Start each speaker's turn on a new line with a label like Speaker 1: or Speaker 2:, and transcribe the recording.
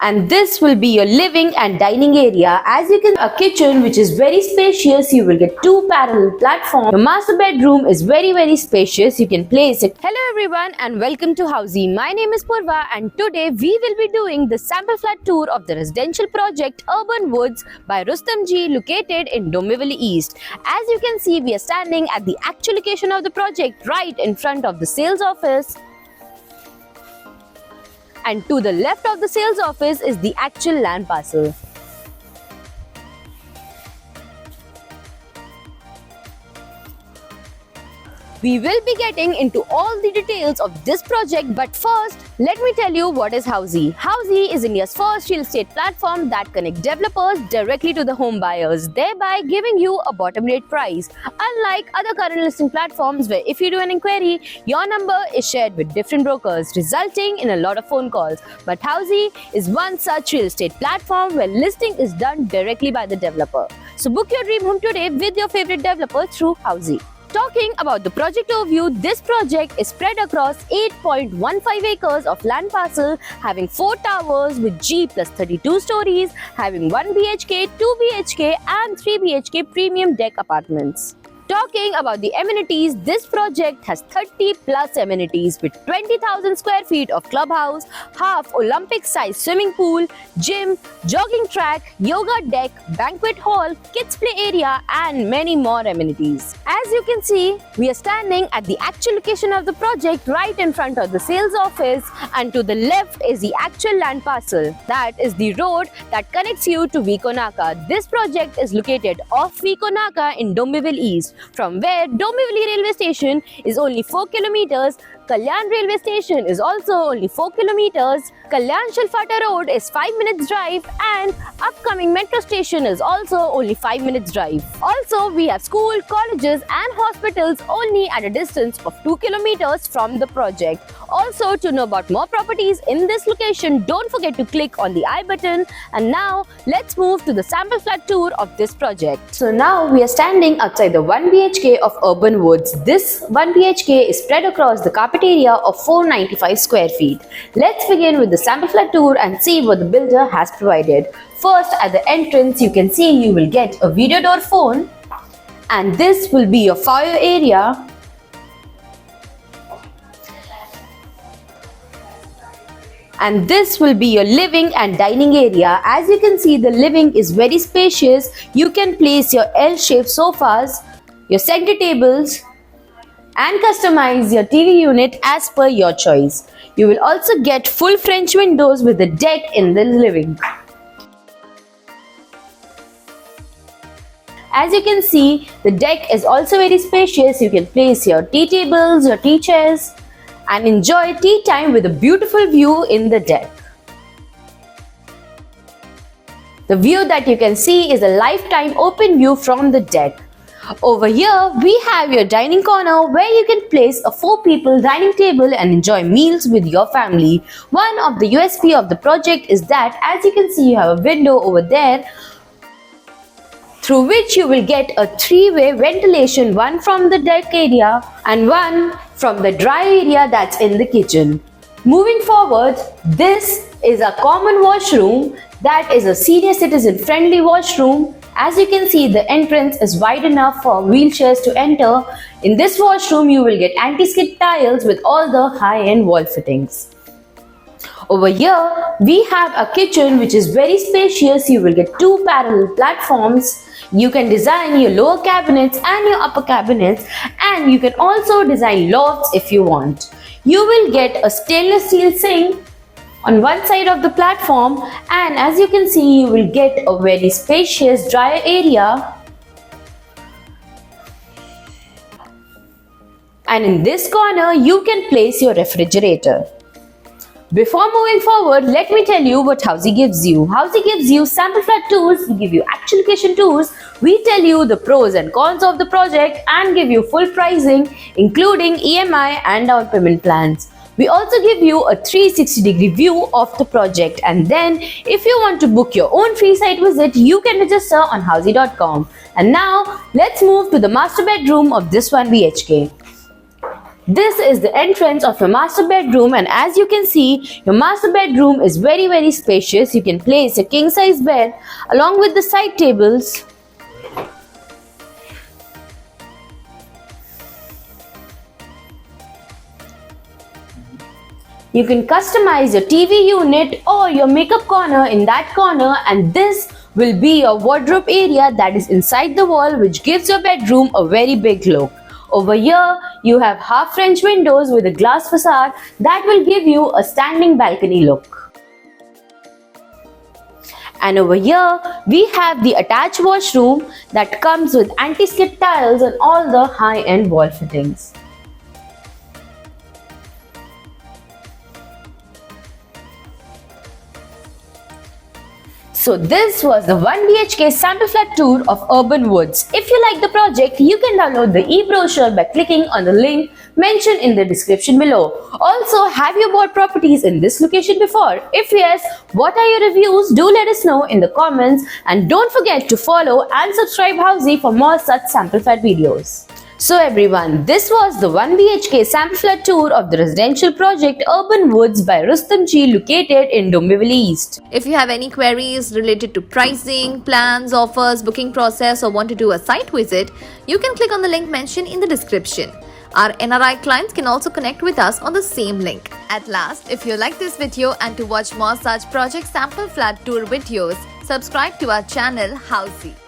Speaker 1: And this will be your living and dining area. As you can see, a kitchen which is very spacious. You will get two parallel platforms. Your master bedroom is very spacious. You can place it. Hello everyone and welcome to Housey. My name is Purva and today we will be doing the sample flat tour of the residential project Urban Woods by Rustam Ji, located in Dombivli East. As you can see, we are standing at the actual location of the project right in front of the sales office. And to the left of the sales office is the actual land parcel. We will be getting into all the details of this project, but first, let me tell you what is Housey. Housey is India's first real estate platform that connects developers directly to the home buyers, thereby giving you a bottom rate price. Unlike other current listing platforms where if you do an inquiry, your number is shared with different brokers, resulting in a lot of phone calls. But Housey is one such real estate platform where listing is done directly by the developer. So book your dream home today with your favorite developer through Housey. Talking about the project overview, this project is spread across 8.15 acres of land parcel, having 4 towers with G plus 32 stories, having 1 BHK, 2 BHK and 3 BHK premium deck apartments. Talking about the amenities, this project has 30 plus amenities with 20,000 square feet of clubhouse, half Olympic-sized swimming pool, gym, jogging track, yoga deck, banquet hall, kids play area and many more amenities. As you can see, we are standing at the actual location of the project right in front of the sales office, and to the left is the actual land parcel. That is the road that connects you to Vico-Naka. This project is located off Vico-Naka in Dombivli East, from where Dombivli railway station is only 4 kilometers, Kalyan railway station is also only 4 kilometers, Kalyan Shilfata road is 5 minutes drive and upcoming metro station is also only 5 minutes drive. Also, we have school, colleges and hospitals only at a distance of 2 kilometers from the project. Also, to know about more properties in this location, don't forget to click on the I button. And now, let's move to the sample flat tour of this project. So now we are standing outside the 1 BHK of Urban Woods. This 1 BHK is spread across the carpet area of 495 square feet. Let's begin with the sample flat tour and see what the builder has provided. First, at the entrance, you can see you will get a video door phone, and this will be your foyer area. And this will be your living and dining area. As you can see, the living is very spacious. You can place your L-shaped sofas, your center tables, and customize your TV unit as per your choice. You will also get full French windows with a deck in the living. As you can see, the deck is also very spacious. You can place your tea tables, your tea chairs, and enjoy tea time with a beautiful view in the deck. The view that you can see is a lifetime open view from the deck. Over here, we have your dining corner where you can place a 4-people dining table and enjoy meals with your family. One of the USP of the project is that, as you can see, you have a window over there through which you will get a 3-way ventilation, one from the deck area and one from the dry area that's in the kitchen. Moving forward, this is a common washroom that is a senior citizen friendly washroom. As you can see, the entrance is wide enough for wheelchairs to enter. In this washroom, you will get anti-skid tiles with all the high-end wall fittings. Over here, we have a kitchen which is very spacious. You will get 2 parallel platforms. You can design your lower cabinets and your upper cabinets, and you can also design lofts if you want. You will get a stainless steel sink on one side of the platform, and as you can see, you will get a very spacious dryer area. And in this corner, you can place your refrigerator. Before moving forward, let me tell you what Housey gives you. Housey gives you sample flat tours, we give you actual location tours, we tell you the pros and cons of the project and give you full pricing including EMI and down payment plans. We also give you a 360-degree view of the project, and then if you want to book your own free site visit, you can register on housey.com. And now let's move to the master bedroom of this 1 BHK. This is the entrance of your master bedroom, and as you can see, your master bedroom is very spacious. You can place a king size bed along with the side tables. You can customize your TV unit or your makeup corner in that corner, and this will be your wardrobe area that is inside the wall, which gives your bedroom a very big look. Over here, you have half French windows with a glass facade that will give you a standing balcony look. And over here, we have the attached washroom that comes with anti-slip tiles and all the high-end wall fittings. So this was the 1 BHK sample flat tour of Urban Woods. If you like the project, you can download the e-brochure by clicking on the link mentioned in the description below. Also, have you bought properties in this location before? If yes, what are your reviews? Do let us know in the comments, and don't forget to follow and subscribe Housey for more such sample flat videos. So everyone, this was the 1 BHK sample flat tour of the residential project Urban Woods by Rustom Ji, located in Dombivli East.
Speaker 2: If you have any queries related to pricing, plans, offers, booking process, or want to do a site visit, you can click on the link mentioned in the description. Our NRI clients can also connect with us on the same link. At last, if you like this video and to watch more such project sample flat tour videos, subscribe to our channel Housey.